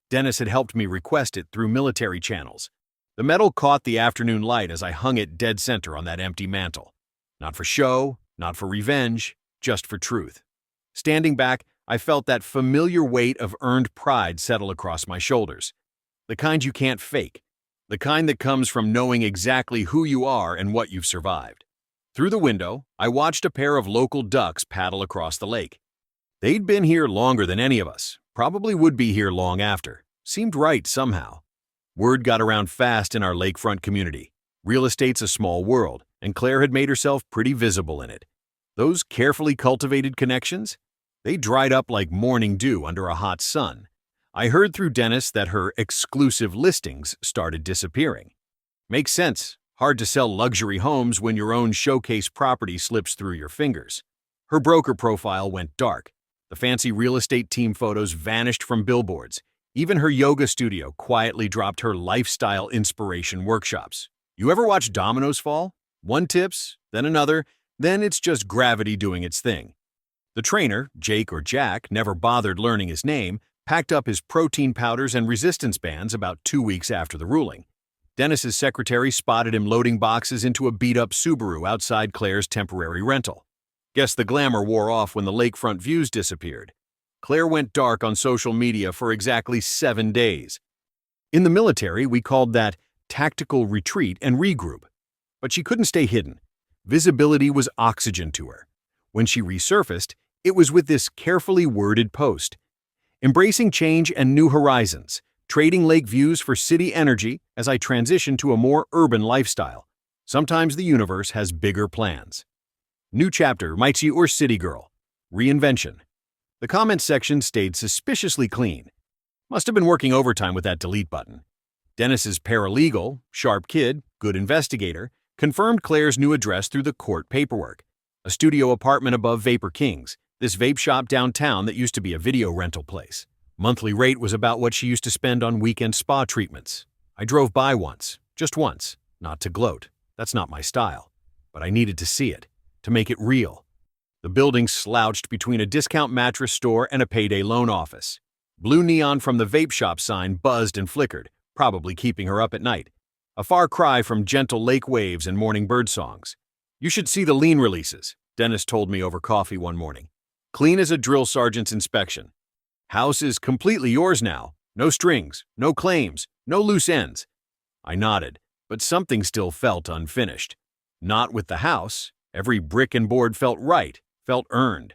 Dennis had helped me request it through military channels. The metal caught the afternoon light as I hung it dead center on that empty mantel. Not for show, not for revenge, just for truth. Standing back, I felt that familiar weight of earned pride settle across my shoulders. The kind you can't fake. The kind that comes from knowing exactly who you are and what you've survived. Through the window, I watched a pair of local ducks paddle across the lake. They'd been here longer than any of us, probably would be here long after. Seemed right somehow. Word got around fast in our lakefront community. Real estate's a small world, and Claire had made herself pretty visible in it. Those carefully cultivated connections? They dried up like morning dew under a hot sun. I heard through Dennis that her exclusive listings started disappearing. Makes sense. Hard to sell luxury homes when your own showcase property slips through your fingers. Her broker profile went dark. The fancy real estate team photos vanished from billboards. Even her yoga studio quietly dropped her lifestyle inspiration workshops. You ever watch dominoes fall? One tips, then another, then it's just gravity doing its thing. The trainer, Jake or Jack, never bothered learning his name, packed up his protein powders and resistance bands about 2 weeks after the ruling. Dennis's secretary spotted him loading boxes into a beat-up Subaru outside Claire's temporary rental. Guess the glamour wore off when the lakefront views disappeared. Claire went dark on social media for exactly 7 days. In the military, we called that tactical retreat and regroup. But she couldn't stay hidden. Visibility was oxygen to her. When she resurfaced, it was with this carefully worded post. Embracing change and new horizons, trading lake views for city energy as I transition to a more urban lifestyle. Sometimes the universe has bigger plans. New chapter, Mighty or City Girl. Reinvention. The comments section stayed suspiciously clean. Must have been working overtime with that delete button. Dennis's paralegal, sharp kid, good investigator, confirmed Claire's new address through the court paperwork. A studio apartment above Vapor Kings, this vape shop downtown that used to be a video rental place. Monthly rate was about what she used to spend on weekend spa treatments. I drove by once, just once, not to gloat. That's not my style. But I needed to see it, to make it real. The building slouched between a discount mattress store and a payday loan office. Blue neon from the vape shop sign buzzed and flickered, probably keeping her up at night. A far cry from gentle lake waves and morning bird songs. You should see the lien releases, Dennis told me over coffee one morning. Clean as a drill sergeant's inspection. House is completely yours now. No strings, no claims, no loose ends. I nodded, but something still felt unfinished. Not with the house. Every brick and board felt right, felt earned.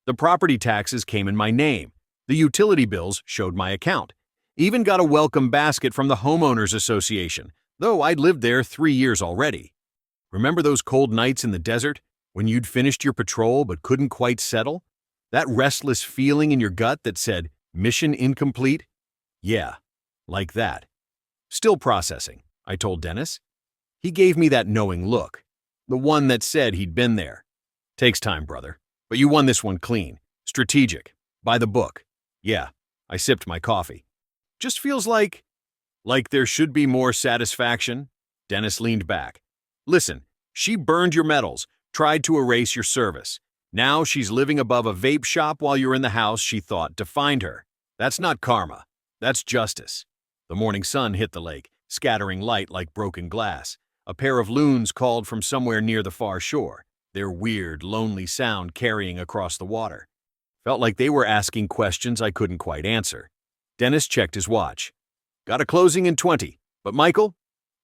The property taxes came in my name. The utility bills showed my account. Even got a welcome basket from the Homeowners Association, though I'd lived there 3 years already. Remember those cold nights in the desert, when you'd finished your patrol but couldn't quite settle? That restless feeling in your gut that said, mission incomplete? Yeah, like that. Still processing, I told Dennis. He gave me that knowing look, the one that said he'd been there. Takes time, brother, but you won this one clean, strategic, by the book. Yeah, I sipped my coffee. Just feels like there should be more satisfaction. Dennis leaned back. Listen, she burned your medals, tried to erase your service. Now she's living above a vape shop while you're in the house she thought defined her. That's not karma. That's justice. The morning sun hit the lake, scattering light like broken glass. A pair of loons called from somewhere near the far shore, their weird, lonely sound carrying across the water. Felt like they were asking questions I couldn't quite answer. Dennis checked his watch. Got a closing in 20, but Michael,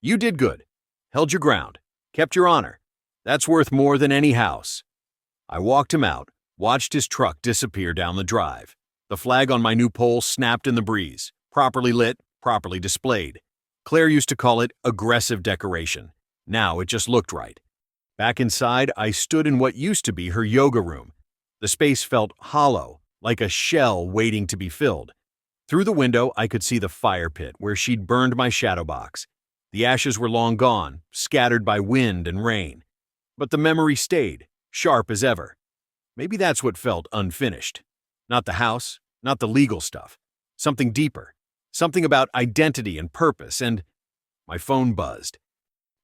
you did good. Held your ground. Kept your honor. That's worth more than any house. I walked him out, watched his truck disappear down the drive. The flag on my new pole snapped in the breeze, properly lit, properly displayed. Claire used to call it aggressive decoration. Now it just looked right. Back inside, I stood in what used to be her yoga room. The space felt hollow, like a shell waiting to be filled. Through the window, I could see the fire pit where she'd burned my shadow box. The ashes were long gone, scattered by wind and rain. But the memory stayed, sharp as ever. Maybe that's what felt unfinished. Not the house, not the legal stuff. Something deeper. Something about identity and purpose and My phone buzzed.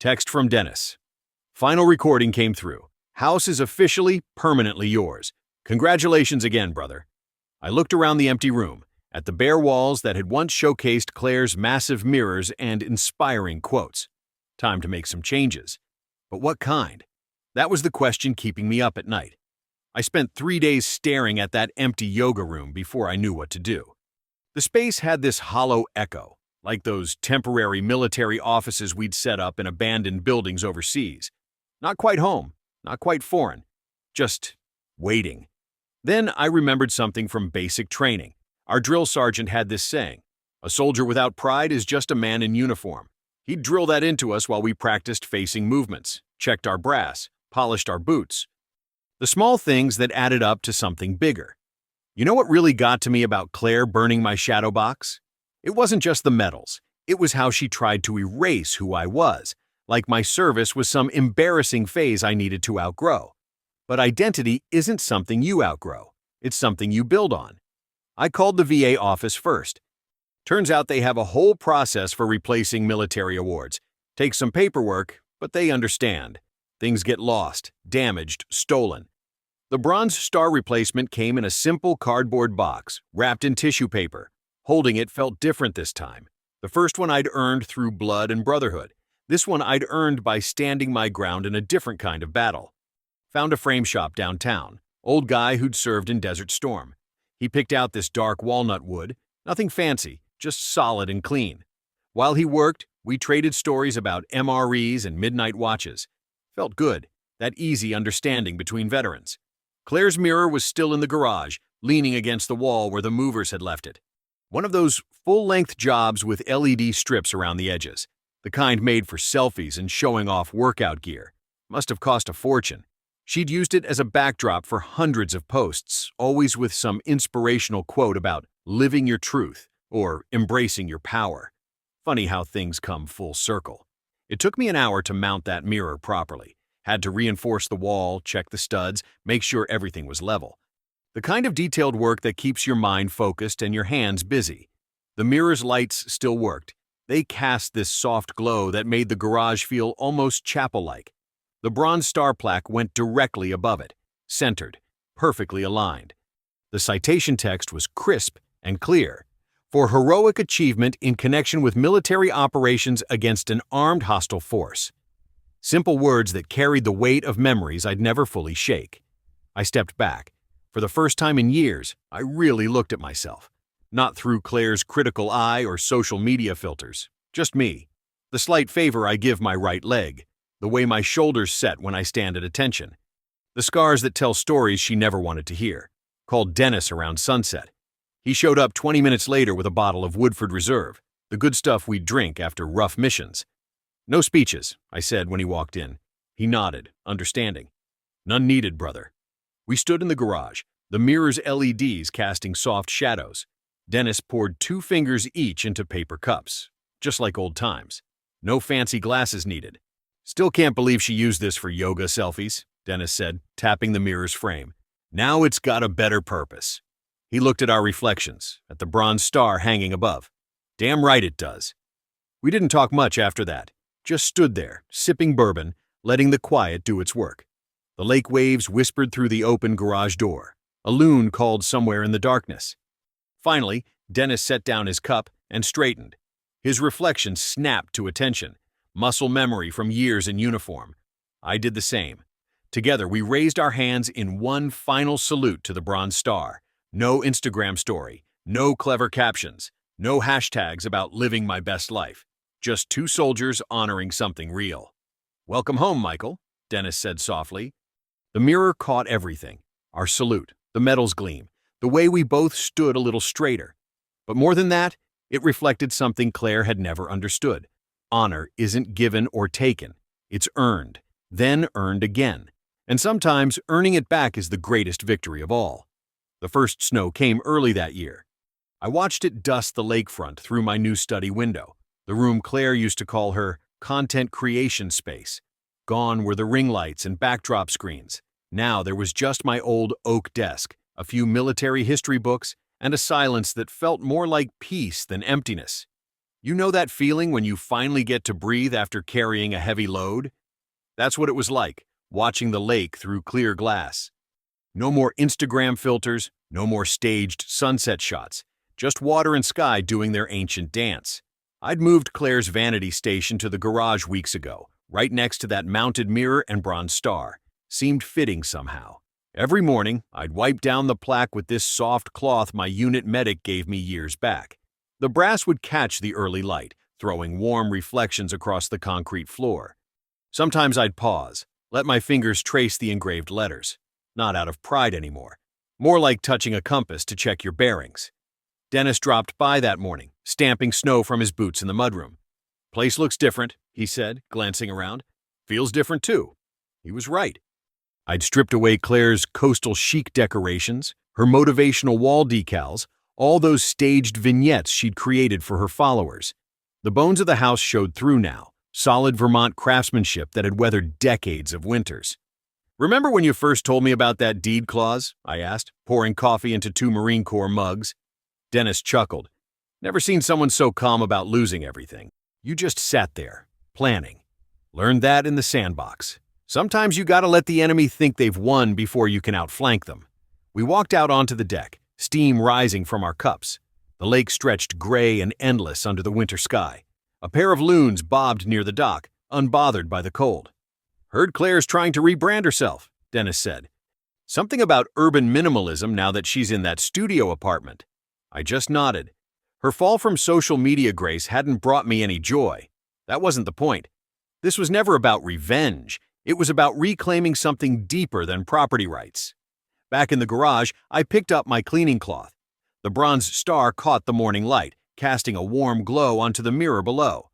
Text from Dennis. Final recording came through. House is officially, permanently yours. Congratulations again, brother. I looked around the empty room, at the bare walls that had once showcased Claire's massive mirrors and inspiring quotes. Time to make some changes. But what kind? That was the question keeping me up at night. I spent 3 days staring at that empty yoga room before I knew what to do. The space had this hollow echo, like those temporary military offices we'd set up in abandoned buildings overseas. Not quite home, not quite foreign, just waiting. Then I remembered something from basic training. Our drill sergeant had this saying, "A soldier without pride is just a man in uniform." He'd drill that into us while we practiced facing movements, checked our brass, polished our boots. The small things that added up to something bigger. You know what really got to me about Claire burning my shadow box? It wasn't just the medals. It was how she tried to erase who I was, like my service was some embarrassing phase I needed to outgrow. But identity isn't something you outgrow. It's something you build on. I called the VA office first. Turns out they have a whole process for replacing military awards. Takes some paperwork, but they understand. Things get lost, damaged, stolen. The Bronze Star replacement came in a simple cardboard box, wrapped in tissue paper. Holding it felt different this time. The first one I'd earned through blood and brotherhood. This one I'd earned by standing my ground in a different kind of battle. Found a frame shop downtown. Old guy who'd served in Desert Storm. He picked out this dark walnut wood. Nothing fancy, just solid and clean. While he worked, we traded stories about MREs and midnight watches. Felt good, that easy understanding between veterans. Claire's mirror was still in the garage, leaning against the wall where the movers had left it. One of those full-length jobs with LED strips around the edges, the kind made for selfies and showing off workout gear. Must have cost a fortune. She'd used it as a backdrop for hundreds of posts, always with some inspirational quote about living your truth or embracing your power. Funny how things come full circle. It took me an hour to mount that mirror properly. Had to reinforce the wall, check the studs, make sure everything was level. The kind of detailed work that keeps your mind focused and your hands busy. The mirror's lights still worked. They cast this soft glow that made the garage feel almost chapel-like. The Bronze Star plaque went directly above it, centered, perfectly aligned. The citation text was crisp and clear. For heroic achievement in connection with military operations against an armed hostile force. Simple words that carried the weight of memories I'd never fully shake. I stepped back. For the first time in years, I really looked at myself. Not through Claire's critical eye or social media filters. Just me. The slight favor I give my right leg. The way my shoulders set when I stand at attention. The scars that tell stories she never wanted to hear. Called Dennis around sunset. He showed up 20 minutes later with a bottle of Woodford Reserve, the good stuff we'd drink after rough missions. "No speeches," I said when he walked in. He nodded, understanding. "None needed, brother." We stood in the garage, the mirror's LEDs casting soft shadows. Dennis poured 2 fingers each into paper cups, just like old times. No fancy glasses needed. "Still can't believe she used this for yoga selfies," Dennis said, tapping the mirror's frame. "Now it's got a better purpose." He looked at our reflections, at the Bronze Star hanging above. "Damn right it does." We didn't talk much after that, just stood there, sipping bourbon, letting the quiet do its work. The lake waves whispered through the open garage door. A loon called somewhere in the darkness. Finally, Dennis set down his cup and straightened. His reflection snapped to attention, muscle memory from years in uniform. I did the same. Together, we raised our hands in one final salute to the Bronze Star. No Instagram story, no clever captions, no hashtags about living my best life. Just 2 soldiers honoring something real. "Welcome home, Michael," Dennis said softly. The mirror caught everything. Our salute, the medal's gleam, the way we both stood a little straighter. But more than that, it reflected something Claire had never understood. Honor isn't given or taken. It's earned, then earned again. And sometimes earning it back is the greatest victory of all. The first snow came early that year. I watched it dust the lakefront through my new study window, the room Claire used to call her content creation space. Gone were the ring lights and backdrop screens. Now there was just my old oak desk, a few military history books, and a silence that felt more like peace than emptiness. You know that feeling when you finally get to breathe after carrying a heavy load? That's what it was like, watching the lake through clear glass. No more Instagram filters, no more staged sunset shots, just water and sky doing their ancient dance. I'd moved Claire's vanity station to the garage weeks ago, right next to that mounted mirror and bronze star. Seemed fitting somehow. Every morning, I'd wipe down the plaque with this soft cloth my unit medic gave me years back. The brass would catch the early light, throwing warm reflections across the concrete floor. Sometimes I'd pause, let my fingers trace the engraved letters. Not out of pride anymore. More like touching a compass to check your bearings. Dennis dropped by that morning, stamping snow from his boots in the mudroom. "Place looks different," he said, glancing around. "Feels different too." He was right. I'd stripped away Claire's coastal chic decorations, her motivational wall decals, all those staged vignettes she'd created for her followers. The bones of the house showed through now, solid Vermont craftsmanship that had weathered decades of winters. "Remember when you first told me about that deed clause?" I asked, pouring coffee into 2 Marine Corps mugs. Dennis chuckled. "Never seen someone so calm about losing everything. You just sat there, planning. Learned that in the sandbox. Sometimes you gotta let the enemy think they've won before you can outflank them." We walked out onto the deck, steam rising from our cups. The lake stretched gray and endless under the winter sky. A pair of loons bobbed near the dock, unbothered by the cold. "Heard Claire's trying to rebrand herself," Dennis said. "Something about urban minimalism now that she's in that studio apartment." I just nodded. Her fall from social media grace hadn't brought me any joy. That wasn't the point. This was never about revenge. It was about reclaiming something deeper than property rights. Back in the garage, I picked up my cleaning cloth. The bronze star caught the morning light, casting a warm glow onto the mirror below.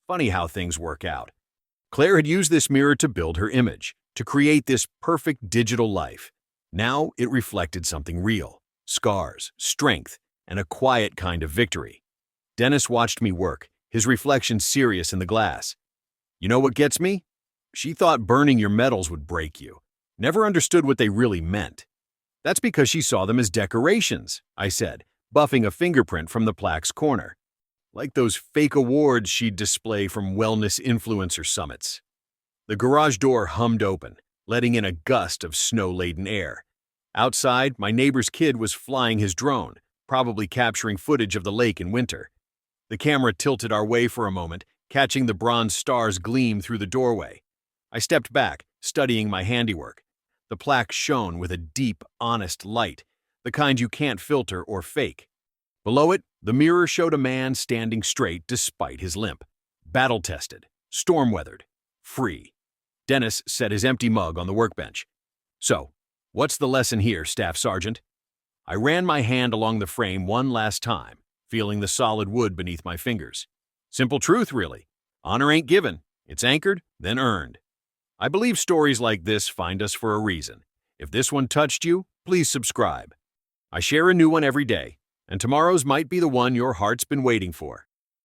Funny how things work out. Claire had used this mirror to build her image, to create this perfect digital life. Now it reflected something real: scars, strength, and a quiet kind of victory. Dennis watched me work, his reflection serious in the glass. "You know what gets me? She thought burning your medals would break you. Never understood what they really meant." "That's because she saw them as decorations," I said, buffing a fingerprint from the plaque's corner. Like those fake awards she'd display from wellness influencer summits. The garage door hummed open, letting in a gust of snow-laden air. Outside, my neighbor's kid was flying his drone, probably capturing footage of the lake in winter. The camera tilted our way for a moment, catching the bronze stars gleam through the doorway. I stepped back, studying my handiwork. The plaque shone with a deep, honest light, the kind you can't filter or fake. Below it, the mirror showed a man standing straight despite his limp. Battle-tested, storm-weathered, free. Dennis set his empty mug on the workbench. "So, what's the lesson here, Staff Sergeant?" I ran my hand along the frame one last time, feeling the solid wood beneath my fingers. Simple truth, really. Honor ain't given. It's anchored, then earned. I believe stories like this find us for a reason. If this one touched you, please subscribe. I share a new one every day, and tomorrow's might be the one your heart's been waiting for.